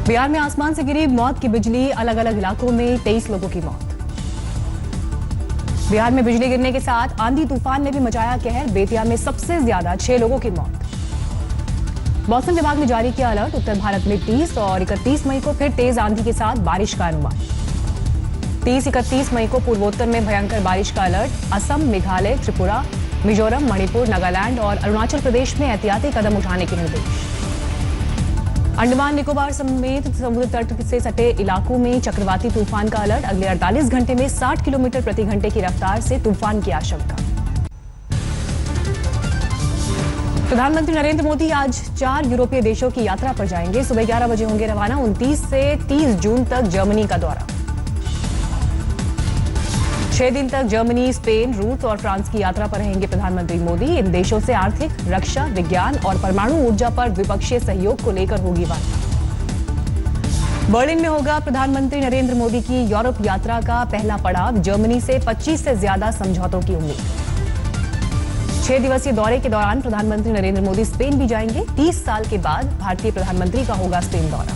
बिहार में आसमान से गिरी मौत की बिजली, अलग अलग इलाकों में 23 लोगों की मौत। बिहार में बिजली गिरने के साथ आंधी तूफान ने भी मचाया कहर, बेतिया में सबसे ज्यादा 6 लोगों की मौत। मौसम विभाग ने जारी किया अलर्ट, उत्तर भारत में 30 और 31 मई को फिर तेज आंधी के साथ बारिश का अनुमान। 30-31 मई को पूर्वोत्तर में भयंकर बारिश का अलर्ट। असम, मेघालय, त्रिपुरा, मिजोरम, मणिपुर, नागालैंड और अरुणाचल प्रदेश में एहतियाती कदम उठाने के निर्देश। अंडमान निकोबार समेत समुद्र तट से सटे इलाकों में चक्रवाती तूफान का अलर्ट। अगले 48 घंटे में 60 किलोमीटर प्रति घंटे की रफ्तार से तूफान की आशंका। प्रधानमंत्री नरेंद्र मोदी आज 4 यूरोपीय देशों की यात्रा पर जाएंगे। सुबह 11 बजे होंगे रवाना। 29 से 30 जून तक जर्मनी का दौरा। 6 दिन तक जर्मनी, स्पेन, रूस और फ्रांस की यात्रा पर रहेंगे प्रधानमंत्री मोदी। इन देशों से आर्थिक, रक्षा, विज्ञान और परमाणु ऊर्जा पर द्विपक्षीय सहयोग को लेकर होगी वार्ता। बर्लिन में होगा प्रधानमंत्री नरेंद्र मोदी की यूरोप यात्रा का पहला पड़ाव। जर्मनी से 25 से ज्यादा समझौतों की उम्मीद। 6 दिवसीय दौरे के दौरान प्रधानमंत्री नरेंद्र मोदी स्पेन भी जाएंगे। 30 साल के बाद भारतीय प्रधानमंत्री का होगा स्पेन दौरा।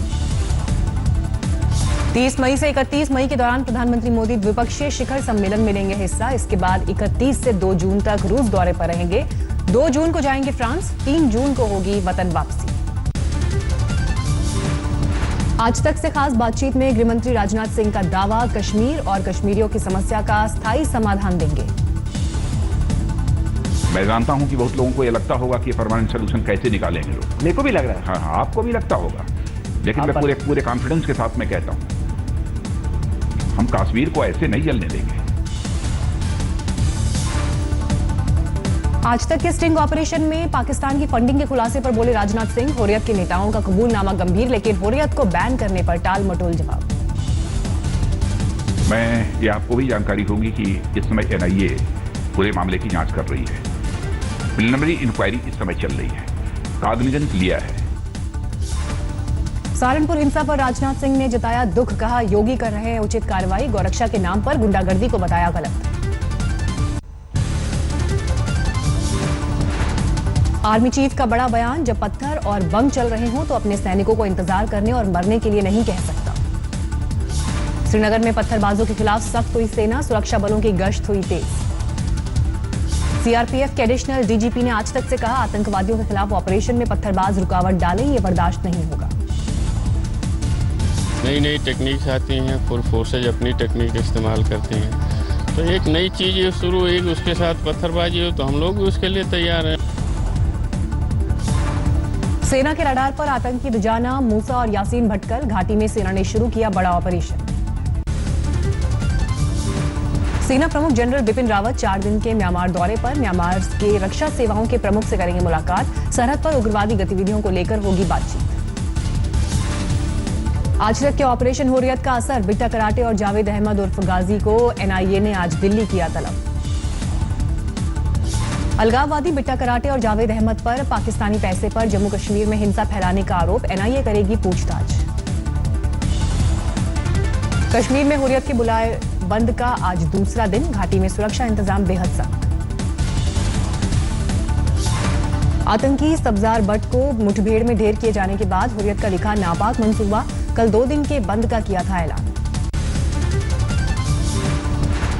30 मई से 31 मई के दौरान प्रधानमंत्री मोदी द्विपक्षीय शिखर सम्मेलन में लेंगे हिस्सा। इसके बाद 31 से 2 जून तक रूस दौरे पर रहेंगे। 2 जून को जाएंगे फ्रांस। 3 जून को होगी वतन वापसी। आज तक से खास बातचीत में गृहमंत्री राजनाथ सिंह का दावा, कश्मीर और कश्मीरियों की समस्या का स्थायी समाधान देंगे। मैं जानता हूं कि बहुत लोगों को यह लगता होगा कि परमानेंट सोल्यूशन कैसे निकालेंगे लोग। मेरे को भी लग रहा है। हाँ, आपको भी लगता होगा, लेकिन मैं पूरे कॉन्फिडेंस के साथ मैं कहता हूं, हम कश्मीर को ऐसे नहीं जलने देंगे। आज तक के स्टिंग ऑपरेशन में पाकिस्तान की फंडिंग के खुलासे पर बोले राजनाथ सिंह। हुर्रियत के नेताओं का कबूलनामा गंभीर, लेकिन हुर्रियत को बैन करने पर टाल मटोल जवाब। मैं ये आपको भी जानकारी होगी कि इस समय एनआईए पूरे मामले की जांच कर रही है। प्रिलिमिनरी इंक्वायरी इस समय चल रही है, कॉग्निजेंस लिया है। सहारनपुर हिंसा पर राजनाथ सिंह ने जताया दुख, कहा योगी कर रहे हैं उचित कार्रवाई। गौरक्षा के नाम पर गुंडागर्दी को बताया गलत। आर्मी चीफ का बड़ा बयान, जब पत्थर और बम चल रहे हों तो अपने सैनिकों को इंतजार करने और मरने के लिए नहीं कह सकता। श्रीनगर में पत्थरबाजों के खिलाफ सख्त हुई सेना, सुरक्षा बलों की गश्त हुई तेज। सीआरपीएफ के एडिशनल डीजीपी ने आज तक से कहा, आतंकवादियों के खिलाफ ऑपरेशन में पत्थरबाज रुकावट डालें, ये बर्दाश्त नहीं होगा। नई नई टेक्निक्स आती हैं, फुल फोर्सेज अपनी टेक्निक इस्तेमाल करते हैं, तो एक नई चीज शुरू हुई, उसके साथ पत्थरबाजी हो तो हम लोग भी उसके लिए तैयार हैं। सेना के रडार पर आतंकी दुजाना, मूसा और यासीन भटकल। घाटी में सेना ने शुरू किया बड़ा ऑपरेशन। सेना प्रमुख जनरल बिपिन रावत 4 दिन के म्यांमार दौरे पर। म्यांमार के रक्षा सेवाओं के प्रमुख से करेंगे मुलाकात। सरहद पर उग्रवादी गतिविधियों को लेकर होगी बातचीत। आज तक के ऑपरेशन हुर्रियत का असर, बिट्टा कराटे और जावेद अहमद उर्फ गाजी को एनआईए ने आज दिल्ली किया तलब। अलगाववादी बिट्टा कराटे और जावेद अहमद पर पाकिस्तानी पैसे पर जम्मू कश्मीर में हिंसा फैलाने का आरोप, एनआईए करेगी पूछताछ। कश्मीर में हुर्रियत के बुलाए बंद का आज दूसरा दिन। घाटी में सुरक्षा इंतजाम बेहद सख्त। आतंकी सब्जार बट को मुठभेड़ में ढेर किए जाने के बाद हुर्रियत का लिखा नापाक मंसूबा, कल 2 दिन के बंद का किया था ऐलान।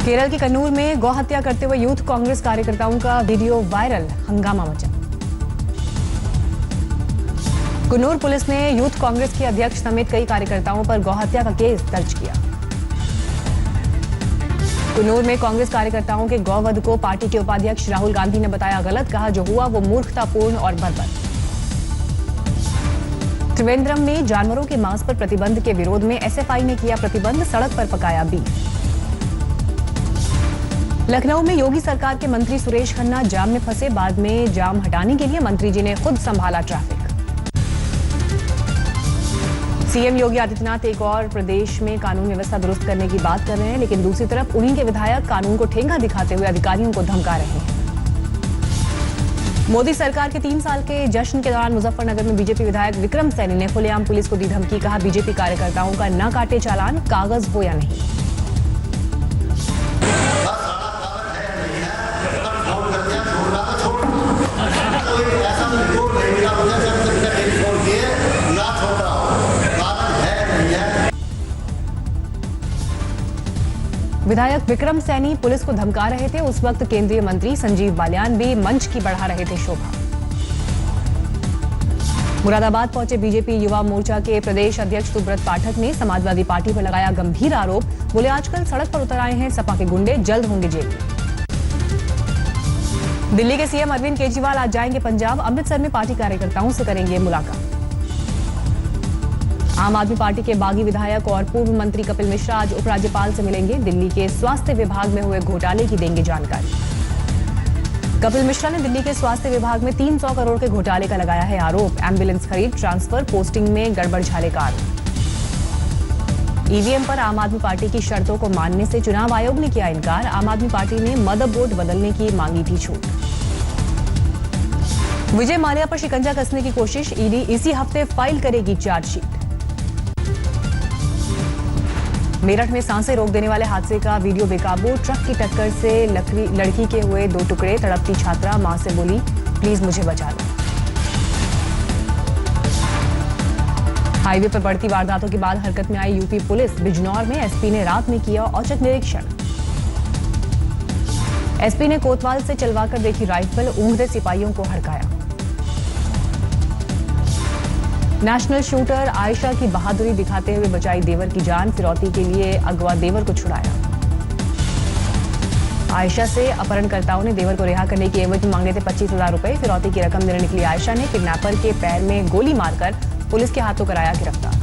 केरल के कन्नूर में गौ हत्या करते हुए यूथ कांग्रेस कार्यकर्ताओं का वीडियो वायरल, हंगामा मचा। कन्नूर पुलिस ने यूथ कांग्रेस के अध्यक्ष समेत कई कार्यकर्ताओं पर गौ हत्या का केस दर्ज किया। कन्नूर में कांग्रेस कार्यकर्ताओं के गौवध को पार्टी के उपाध्यक्ष राहुल गांधी ने बताया गलत, कहा जो हुआ वो मूर्खतापूर्ण और बर्बर। त्रिवेंद्रम में जानवरों के मांस पर प्रतिबंध के विरोध में एसएफआई ने किया प्रतिबंध, सड़क पर पकाया बीफ। लखनऊ में योगी सरकार के मंत्री सुरेश खन्ना जाम में फंसे, बाद में जाम हटाने के लिए मंत्री जी ने खुद संभाला ट्रैफिक। सीएम योगी आदित्यनाथ एक और प्रदेश में कानून व्यवस्था दुरुस्त करने की बात कर रहे हैं, लेकिन दूसरी तरफ उन्हीं के विधायक कानून को ठेंगा दिखाते हुए अधिकारियों को धमका रहे हैं। मोदी सरकार के 3 साल के जश्न के दौरान मुजफ्फरनगर में बीजेपी विधायक विक्रम सैनी ने खुलेआम पुलिस को दी धमकी, कहा बीजेपी कार्यकर्ताओं का न काटे चालान, कागज हो या नहीं। विधायक विक्रम सैनी पुलिस को धमका रहे थे। उस वक्त केंद्रीय मंत्री संजीव बालियान भी मंच की बढ़ा रहे थे शोभा। मुरादाबाद पहुंचे बीजेपी युवा मोर्चा के प्रदेश अध्यक्ष सुब्रत पाठक ने समाजवादी पार्टी पर लगाया गंभीर आरोप। बोले, आजकल सड़क पर उतर आए हैं सपा के गुंडे, जल्द होंगे जेल में। दिल्ली के सीएम अरविंद केजरीवाल आज जाएंगे पंजाब। अमृतसर में पार्टी कार्यकर्ताओं से करेंगे मुलाकात। आम आदमी पार्टी के बागी विधायक और पूर्व मंत्री कपिल मिश्रा आज उपराज्यपाल से मिलेंगे। दिल्ली के स्वास्थ्य विभाग में हुए घोटाले की देंगे जानकारी। कपिल मिश्रा ने दिल्ली के स्वास्थ्य विभाग में 300 करोड़ के घोटाले का लगाया है आरोप। एम्बुलेंस खरीद, ट्रांसफर, पोस्टिंग में गड़बड़झाले का आरोप। ईवीएम पर आम आदमी पार्टी की शर्तों को मानने से चुनाव आयोग ने किया इनकार। आम आदमी पार्टी ने मदरबोर्ड बदलने की मांगी थी छूट। विजय माल्या पर शिकंजा कसने की कोशिश, ईडी इसी हफ्ते फाइल करेगी चार्जशीट। मेरठ में सांसें रोक देने वाले हादसे का वीडियो बेकाबू। ट्रक की टक्कर से लड़की के हुए 2 टुकड़े। तड़पती छात्रा मां से बोली, प्लीज मुझे बचा लो। हाईवे पर बढ़ती वारदातों के बाद हरकत में आई यूपी पुलिस। बिजनौर में एसपी ने रात में किया औचक निरीक्षण। एसपी ने कोतवाल से चलवाकर देखी राइफल, ऊँघते सिपाहियों को हड़काया। नेशनल शूटर आयशा की बहादुरी दिखाते हुए बचाई देवर की जान। फिरौती के लिए अगवा देवर को छुड़ाया। आयशा से अपहरणकर्ताओं ने देवर को रिहा करने की एवज में मांगे थे 25,000 रुपए। फिरौती की रकम देने निकली आयशा ने किडनैपर के पैर में गोली मारकर पुलिस के हाथों कराया गिरफ्तार।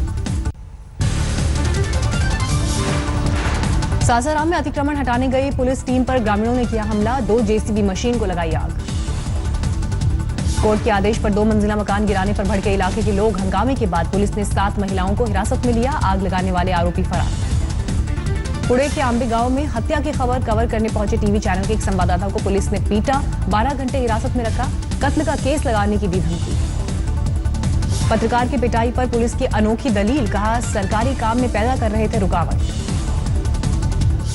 सासाराम में अतिक्रमण हटाने गई पुलिस टीम पर ग्रामीणों ने किया हमला। 2 जेसीबी मशीन को लगाई आग। कोर्ट के आदेश पर 2 मंजिला मकान गिराने पर भड़के इलाके के लोग। हंगामे के बाद पुलिस ने 7 महिलाओं को हिरासत में लिया। आग लगाने वाले आरोपी फरार। पुणे के आंबे गांव में हत्या की खबर कवर करने पहुंचे टीवी चैनल के एक संवाददाता को पुलिस ने पीटा। 12 घंटे हिरासत में रखा। कत्ल का केस लगाने की दी धमकी। पत्रकार की पिटाई पर पुलिस की अनोखी दलील, कहा सरकारी काम में पैदा कर रहे थे रुकावट।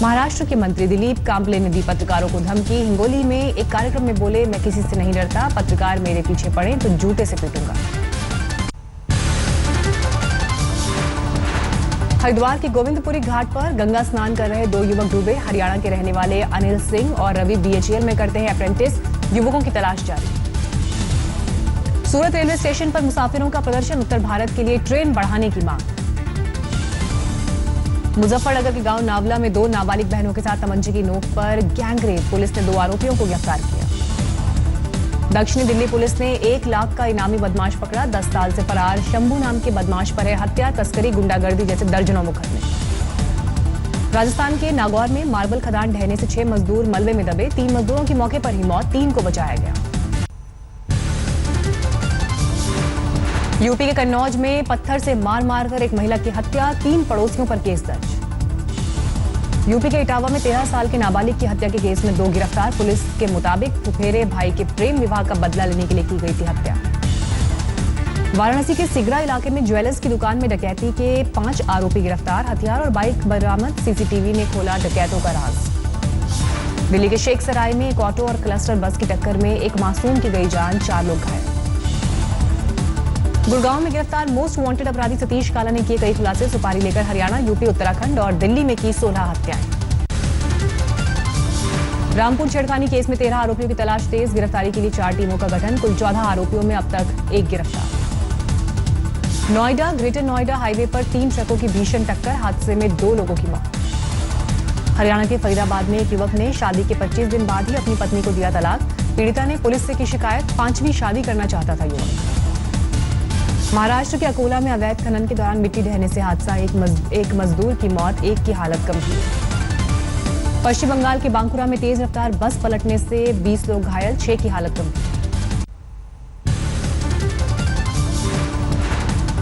महाराष्ट्र के मंत्री दिलीप कांबले ने दी पत्रकारों को धमकी। हिंगोली में एक कार्यक्रम में बोले, मैं किसी से नहीं डरता, पत्रकार मेरे पीछे पड़े तो जूते से पीटूंगा। हरिद्वार के गोविंदपुरी घाट पर गंगा स्नान कर रहे 2 युवक डूबे। हरियाणा के रहने वाले अनिल सिंह और रवि बीएचईएल में करते हैं अप्रेंटिस। युवकों की तलाश जारी। सूरत रेलवे स्टेशन पर मुसाफिरों का प्रदर्शन। उत्तर भारत के लिए ट्रेन बढ़ाने की मांग। मुजफ्फरनगर के गांव नावला में 2 नाबालिग बहनों के साथ तमंचे की नोक पर गैंगरेप। पुलिस ने 2 आरोपियों को गिरफ्तार किया। दक्षिणी दिल्ली पुलिस ने 1 लाख का इनामी बदमाश पकड़ा। 10 साल से फरार शंभू नाम के बदमाश पर है हत्या, तस्करी, गुंडागर्दी जैसे दर्जनों मुकदमे। राजस्थान के नागौर में मार्बल खदान ढहने से 6 मजदूर मलबे में दबे। 3 मजदूरों की मौके पर ही मौत, 3 को बचाया गया। यूपी के कन्नौज में पत्थर से मार मारकर एक महिला की हत्या। 3 पड़ोसियों पर केस दर्ज। यूपी के इटावा में 13 साल के नाबालिग की हत्या के केस में 2 गिरफ्तार। पुलिस के मुताबिक फुफेरे भाई के प्रेम विवाह का बदला लेने के लिए की गई थी हत्या। वाराणसी के सिगरा इलाके में ज्वेलर्स की दुकान में डकैती के 5 आरोपी गिरफ्तार। हथियार और बाइक बरामद। सीसीटीवी ने खोला डकैतों का राज। दिल्ली के शेख सराय में एक ऑटो और क्लस्टर बस की टक्कर में एक मासूम की गई जान, 4 लोग घायल। गुड़गांव में गिरफ्तार मोस्ट वांटेड अपराधी सतीश काला ने किए कई खुलासे। सुपारी लेकर हरियाणा, यूपी, उत्तराखंड और दिल्ली में की 16 हत्याएं। रामपुर छेड़खानी केस में 13 आरोपियों की तलाश तेज। गिरफ्तारी के लिए 4 टीमों का गठन। कुल 14 आरोपियों में अब तक 1 गिरफ्तार। नोएडा ग्रेटर नोएडा हाईवे पर 3 ट्रकों की भीषण टक्कर। हादसे में 2 लोगों की मौत। हरियाणा के फरीदाबाद में एक युवक ने शादी के 25 दिन बाद ही अपनी पत्नी को दिया तलाक। पीड़िता ने पुलिस से की शिकायत। 5वीं शादी करना चाहता था युवक। महाराष्ट्र के अकोला में अवैध खनन के दौरान मिट्टी ढहने से हादसा। एक मजदूर की मौत, 1 की हालत गंभीर। पश्चिम बंगाल के बांकुरा में तेज रफ्तार बस पलटने से 20 लोग घायल, 6 की हालत गंभीर।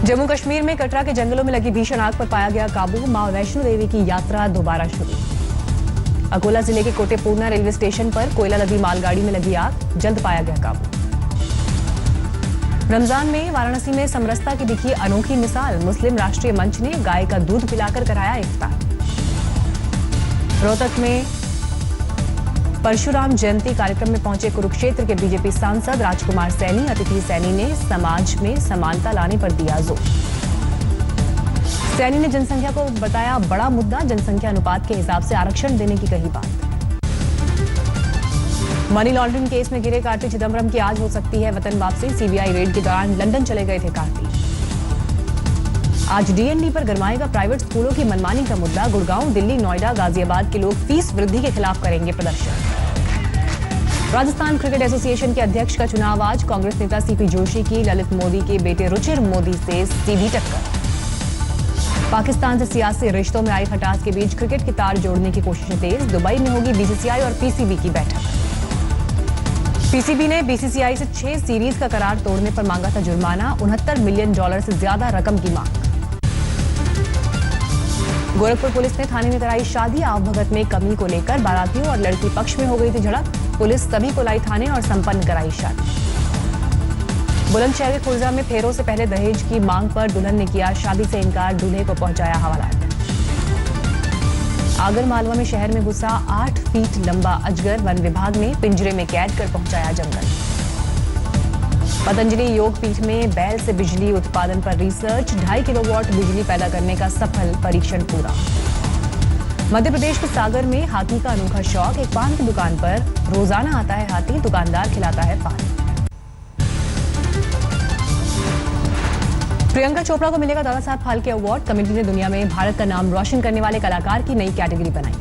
जम्मू कश्मीर में कटरा के जंगलों में लगी भीषण आग पर पाया गया काबू। मां वैष्णो देवी की यात्रा दोबारा शुरू। अकोला जिले के कोटेपूर्णा रेलवे स्टेशन पर कोयला लदी मालगाड़ी में लगी आग, जल्द पाया गया काबू। रमजान में वाराणसी में समरसता की दिखी अनोखी मिसाल। मुस्लिम राष्ट्रीय मंच ने गाय का दूध पिलाकर कराया इफ्तार। रोहतक में परशुराम जयंती कार्यक्रम में पहुंचे कुरुक्षेत्र के बीजेपी सांसद राजकुमार सैनी। अतिथि सैनी ने समाज में समानता लाने पर दिया जोर। सैनी ने जनसंख्या को बताया बड़ा मुद्दा, जनसंख्या अनुपात के हिसाब से आरक्षण देने की कही बात। मनी लॉन्ड्रिंग केस में गिरे कार्ति चिदम्बरम की आज हो सकती है वतन वापसी, सीबीआई रेड के दौरान लंदन चले गए थे कार्ति। आज डीएनडी पर गरमाएगा प्राइवेट स्कूलों की मनमानी का मुद्दा, गुड़गांव, दिल्ली, नोएडा, गाजियाबाद के लोग फीस वृद्धि के खिलाफ करेंगे प्रदर्शन। राजस्थान क्रिकेट एसोसिएशन के अध्यक्ष का चुनाव आज, कांग्रेस नेता सीपी जोशी की ललित मोदी के बेटे रुचिर मोदी से सीधी टक्कर। पाकिस्तान से सियासी रिश्तों में आई खटास के बीच क्रिकेट की तार जोड़ने की कोशिशें तेज, दुबई में होगी बीसीसीआई और पीसीबी की बैठक। पीसीबी ने बीसीसीआई से 6 सीरीज का करार तोड़ने पर मांगा था जुर्माना, $69 मिलियन से ज्यादा रकम की मांग। गोरखपुर पुलिस ने थाने में कराई शादी, आवभगत में कमी को लेकर बारातियों और लड़की पक्ष में हो गई थी झड़प, पुलिस सभी को लाई थाने और संपन्न कराई शादी। बुलंदशहर खुर्जा में फेरों से पहले दहेज की मांग पर दुल्हन ने किया शादी से इनकार, दूल्हे को पहुंचाया हवालात। आगर मालवा में शहर में घुसा 8 फीट लंबा अजगर, वन विभाग ने पिंजरे में कैद कर पहुंचाया जंगल। पतंजलि योग पीठ में बैल से बिजली उत्पादन पर रिसर्च, 2.5 किलोवाट बिजली पैदा करने का सफल परीक्षण पूरा। मध्य प्रदेश के सागर में हाथी का अनोखा शौक, एक पान की दुकान पर रोजाना आता है हाथी, दुकानदार खिलाता है पान। प्रियंका चोपड़ा को मिलेगा दादा साहब फाल्के अवार्ड, कमेटी ने दुनिया में भारत का नाम रोशन करने वाले कलाकार की नई कैटेगरी बनाई।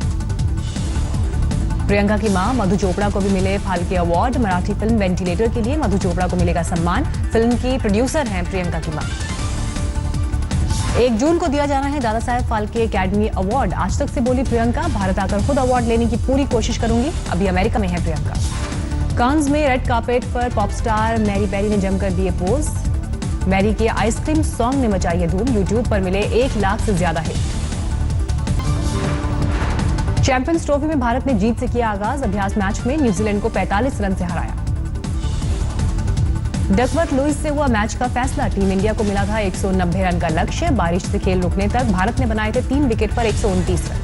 प्रियंका की मां मधु चोपड़ा को भी मिले Phalke award, Marathi film ventilator के लिए मधु चोपड़ा को मिलेगा सम्मान, फिल्म की प्रोड्यूसर हैं प्रियंका की मां। 1 जून को दिया जाना है दादा साहब फाल्के एकेडमी अवार्ड, आज तक से बोली प्रियंका, भारत आकर खुद अवार्ड लेने की पूरी कोशिश करूंगी, अभी अमेरिका में है प्रियंका। कांस में रेड कार्पेट पर पॉप स्टार मैरी बेरी ने जमकर दिए पोज, मैरी के आइसक्रीम सॉन्ग ने मचाई है धूम, यूट्यूब पर मिले 1 लाख से ज्यादा हिट। चैंपियंस ट्रॉफी में भारत ने जीत से किया आगाज, अभ्यास मैच में न्यूजीलैंड को 45 रन से हराया। डकवर्थ लुइस से हुआ मैच का फैसला, टीम इंडिया को मिला था 190 रन का लक्ष्य, बारिश से खेल रुकने तक भारत ने बनाए थे 3 विकेट पर 129 रन।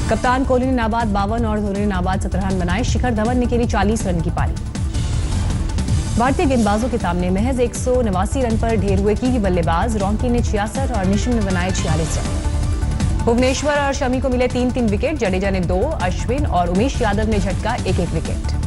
कप्तान कोहली ने नाबाद 52 और धोनी ने नाबाद 17 रन बनाए, शिखर धवन ने खेली 40 रन की पारी। भारतीय गेंदबाजों के सामने महज 189 रन पर ढेर हुए कीवी बल्लेबाज, रॉन्की ने 66 और निशिम ने बनाए 46 रन। भुवनेश्वर और शमी को मिले 3-3 विकेट, जडेजा ने 2, अश्विन और उमेश यादव ने झटका 1-1 विकेट।